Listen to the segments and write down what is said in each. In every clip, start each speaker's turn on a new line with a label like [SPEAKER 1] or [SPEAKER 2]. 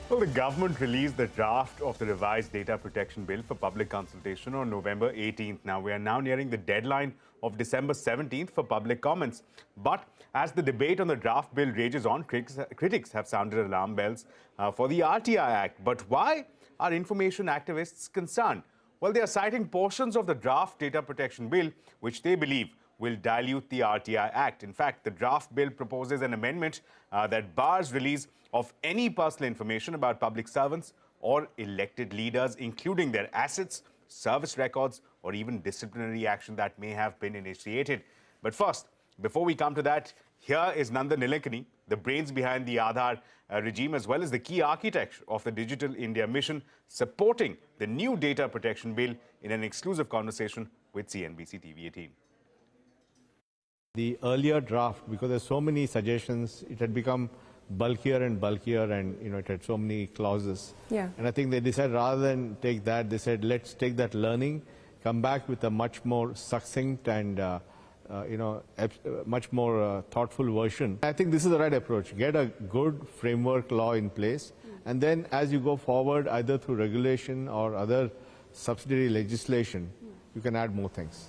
[SPEAKER 1] Well, the government released the draft of the revised data protection bill for public consultation on November 18th. Now, we are now nearing the deadline of December 17th for public comments. But as the debate on the draft bill rages on, critics have sounded alarm bells for the RTI Act. But why are information activists concerned? Well, they are citing portions of the draft data protection bill, which they believe will dilute the RTI Act. In fact, the draft bill proposes an amendment that bars release of any personal information about public servants or elected leaders, including their assets, service records, or even disciplinary action that may have been initiated. But first, before we come to that, here is Nandan Nilekani, the brains behind the Aadhaar regime, as well as the key architect of the Digital India mission, supporting the new data protection bill in an exclusive conversation with CNBC-TV18.
[SPEAKER 2] The earlier draft, because there's so many suggestions, it had become bulkier and bulkier, and it had so many clauses.
[SPEAKER 3] Yeah.
[SPEAKER 2] And I think they decided, rather than take that, they said, let's take that learning, come back with a much more succinct and much more thoughtful version. I think this is the right approach. Get a good framework law in place, and then as you go forward, either through regulation or other subsidiary legislation, you can add more things.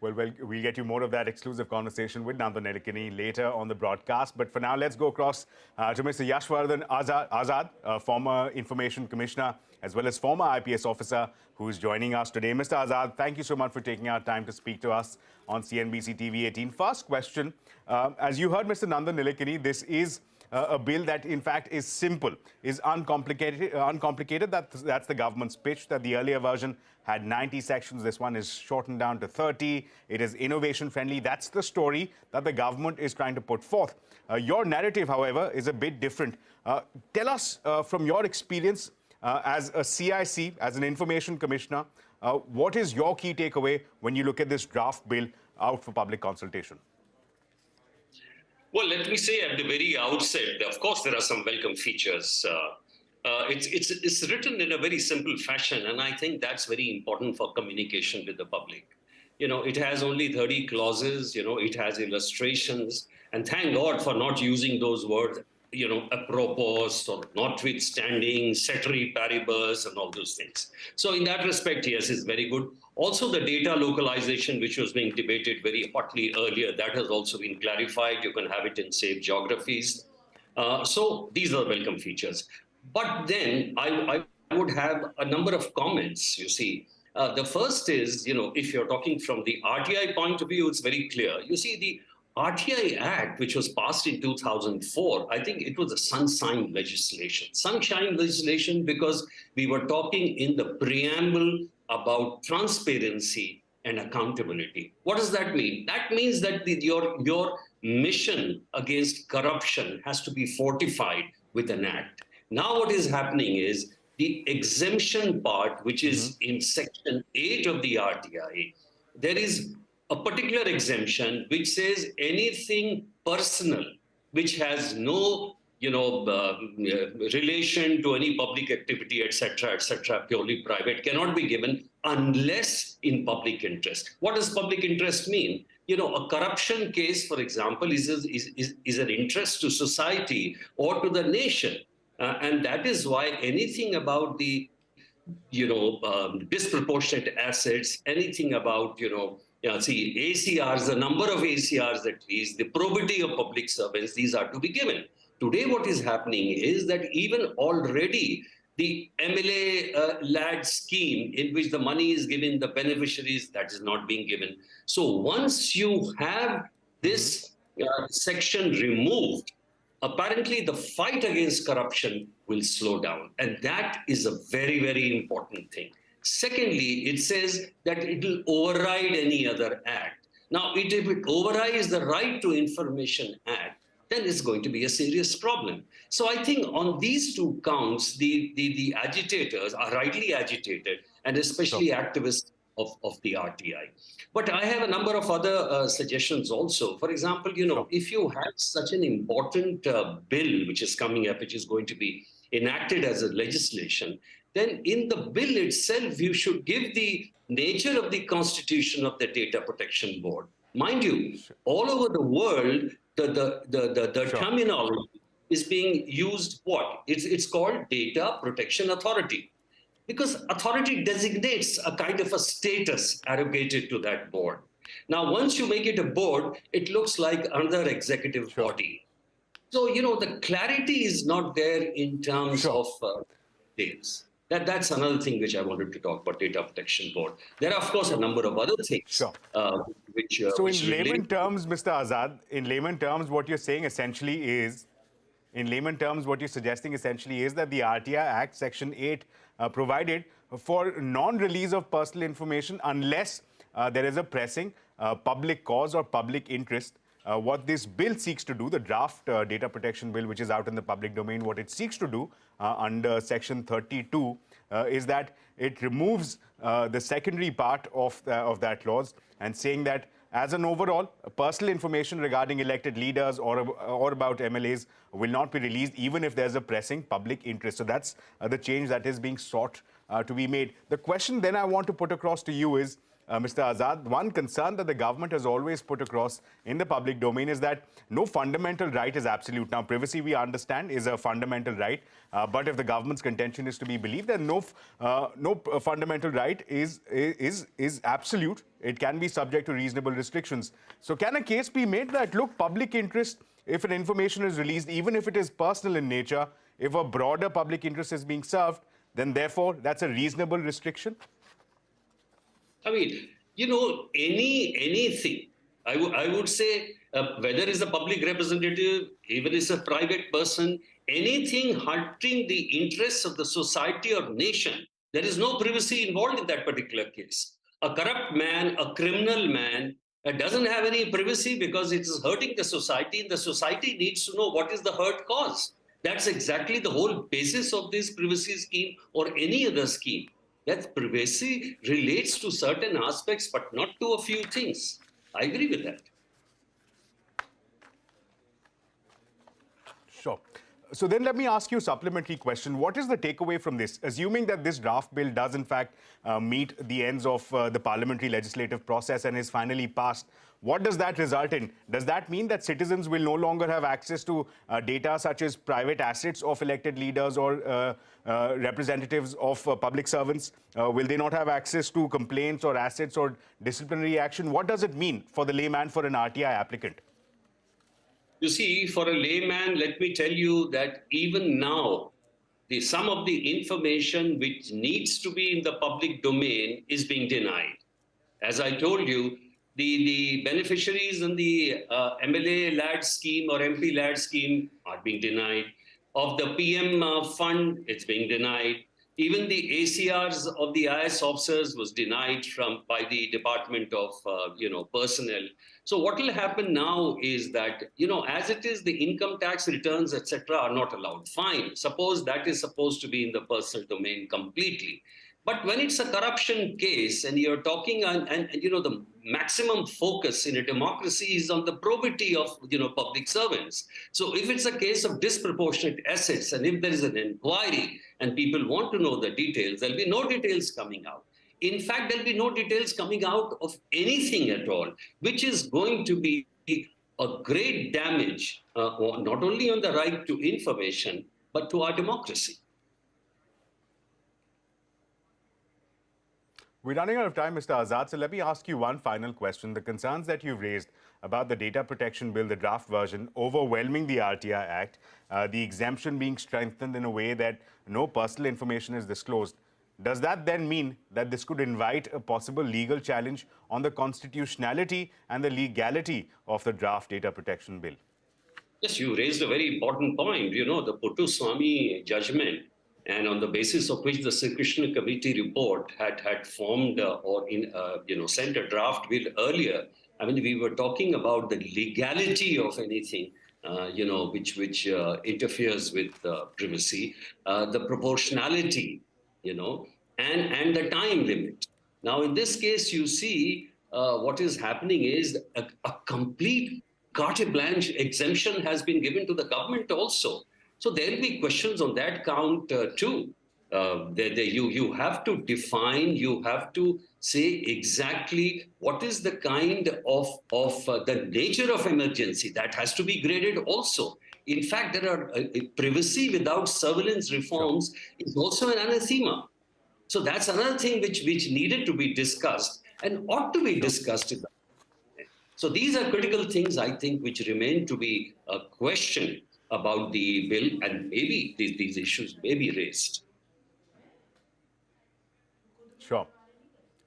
[SPEAKER 1] Well, we'll get you more of that exclusive conversation with Nandan Nilekani later on the broadcast. But for now, let's go across to Mr. Yashovardhan Azad, former Information Commissioner, as well as former IPS officer, who is joining us today. Mr. Azad, thank you so much for taking our time to speak to us on CNBC TV18. First question, as you heard Mr. Nandan Nilekani, this is a bill that, in fact, is simple, is uncomplicated. That's the government's pitch, that the earlier version had 90 sections. This one is shortened down to 30. It is innovation-friendly. That's the story that the government is trying to put forth. Your narrative, however, is a bit different. Tell us, from your experience as a CIC, as an Information Commissioner, what is your key takeaway when you look at this draft bill out for public consultation?
[SPEAKER 4] Well, let me say at the very outset, of course, there are some welcome features. It's written in a very simple fashion, and I think that's very important for communication with the public. It has only 30 clauses, it has illustrations, and thank God for not using those words, apropos or notwithstanding, ceteris paribus, and all those things. So in that respect, yes, it's very good. Also, the data localization, which was being debated very hotly earlier, that has also been clarified. You can have it in safe geographies. So these are welcome features. But then I would have a number of comments, you see. The first is, if you're talking from the RTI point of view, it's very clear. You see, the RTI Act, which was passed in 2004, I think it was a sunshine legislation. Sunshine legislation because we were talking in the preamble about transparency and accountability. What does that mean? That means that your mission against corruption has to be fortified with an act. Now what is happening is the exemption part, which is in Section 8 of the RTI, there is a particular exemption which says anything personal which has no relation to any public activity, etc., purely private, cannot be given unless in public interest. What does public interest mean? A corruption case, for example, is an interest to society or to the nation. And that is why anything about the, disproportionate assets, anything about, ACRs, the number of ACRs at least, the probity of public servants, these are to be given. Today, what is happening is that even already the MLA lad scheme in which the money is given, the beneficiaries, that is not being given. So once you have this section removed, apparently the fight against corruption will slow down. And that is a very, very important thing. Secondly, it says that it will override any other act. Now, if it overrides the Right to Information Act, then it's going to be a serious problem. So I think on these two counts, the agitators are rightly agitated, and especially activists of the RTI. But I have a number of other suggestions also. For example, if you have such an important bill which is coming up, which is going to be enacted as a legislation, then in the bill itself, you should give the nature of the constitution of the Data Protection Board. Mind you, all over the world, the terminology is being used what? It's called Data Protection Authority. Because authority designates a kind of a status arrogated to that board. Now, once you make it a board, it looks like another executive body. So, the clarity is not there in terms of details. That's another thing which I wanted to talk about, Data Protection Board. There are, of course, a number of other things which
[SPEAKER 1] So
[SPEAKER 4] which
[SPEAKER 1] in layman
[SPEAKER 4] relate.
[SPEAKER 1] terms, Mr. Azad, in layman terms, what you're saying essentially is, in layman terms, what you're suggesting essentially is that the RTI Act, Section 8, provided for non-release of personal information unless there is a pressing public cause or public interest. What this bill seeks to do, the draft data protection bill, which is out in the public domain, what it seeks to do under Section 32 is that it removes the secondary part of that clause and saying that as an overall, personal information regarding elected leaders or about MLAs will not be released even if there's a pressing public interest. So that's the change that is being sought to be made. The question then I want to put across to you is, Mr. Azad, one concern that the government has always put across in the public domain is that no fundamental right is absolute. Now, privacy, we understand, is a fundamental right. But if the government's contention is to be believed, then no fundamental right is absolute. It can be subject to reasonable restrictions. So can a case be made that, look, public interest, if an information is released, even if it is personal in nature, if a broader public interest is being served, then therefore that's a reasonable restriction?
[SPEAKER 4] I mean, anything. I would say, whether it's a public representative, even it's a private person, anything hurting the interests of the society or nation, there is no privacy involved in that particular case. A corrupt man, a criminal man, doesn't have any privacy because it is hurting the society, and the society needs to know what is the hurt cause. That's exactly the whole basis of this privacy scheme or any other scheme. That privacy relates to certain aspects, but not to a few things. I agree with that.
[SPEAKER 1] Sure. So then let me ask you a supplementary question. What is the takeaway from this? Assuming that this draft bill does in fact meet the ends of the parliamentary legislative process and is finally passed, what does that result in? Does that mean that citizens will no longer have access to data such as private assets of elected leaders or representatives of public servants? Will they not have access to complaints or assets or disciplinary action? What does it mean for the layman, for an RTI applicant?
[SPEAKER 4] You see, for a layman, let me tell you that even now, some of the information which needs to be in the public domain is being denied. As I told you, the beneficiaries in the MLA lad scheme or MP lad scheme are being denied. Of the PM fund, it's being denied. Even the ACRs of the IS officers was denied by the Department of Personnel. So what will happen now is that, as it is, the income tax returns, etc., are not allowed. Fine. Suppose that is supposed to be in the personal domain completely. But when it's a corruption case and you're talking, and the maximum focus in a democracy is on the probity of, public servants. So if it's a case of disproportionate assets, and if there is an inquiry and people want to know the details, there'll be no details coming out. In fact, there'll be no details coming out of anything at all, which is going to be a great damage, not only on the right to information, but to our democracy.
[SPEAKER 1] We're running out of time, Mr. Azad, so let me ask you one final question. The concerns that you've raised about the data protection bill, the draft version, overwhelming the RTI Act, the exemption being strengthened in a way that no personal information is disclosed, does that then mean that this could invite a possible legal challenge on the constitutionality and the legality of the draft data protection bill?
[SPEAKER 4] Yes, you raised a very important point. The Puttaswamy judgment, and on the basis of which the Sri Krishna Committee report had formed sent a draft bill earlier. I mean, we were talking about the legality of anything, which interferes with privacy, the proportionality, and the time limit. Now, in this case, you see what is happening is a complete carte blanche exemption has been given to the government also. So there will be questions on that count too. You have to define, you have to say exactly what is the kind of the nature of emergency. That has to be graded also. In fact, there are privacy without surveillance reforms is also an anathema. So that's another thing which needed to be discussed and ought to be discussed. So these are critical things, I think, which remain to be a question about the bill, and maybe these issues may be raised.
[SPEAKER 1] Sure.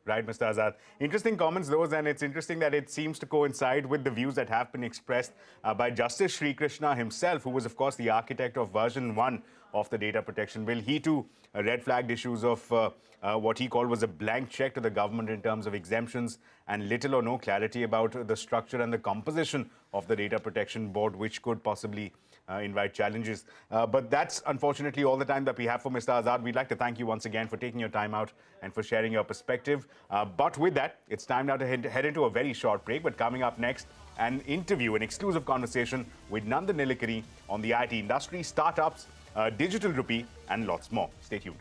[SPEAKER 1] Right, Mr. Azad. Interesting comments, those, and it's interesting that it seems to coincide with the views that have been expressed by Justice Sri Krishna himself, who was, of course, the architect of version 1 of the data protection bill. He, too, red flagged issues of what he called was a blank check to the government in terms of exemptions and little or no clarity about the structure and the composition of the Data Protection Board, which could possibly invite challenges. But that's unfortunately all the time that we have for Mr. Azad. We'd like to thank you once again for taking your time out and for sharing your perspective. But with that, it's time now to head into a very short break. But coming up next, an interview, an exclusive conversation with Nandan Nilekani on the IT industry, startups, digital rupee, and lots more. Stay tuned.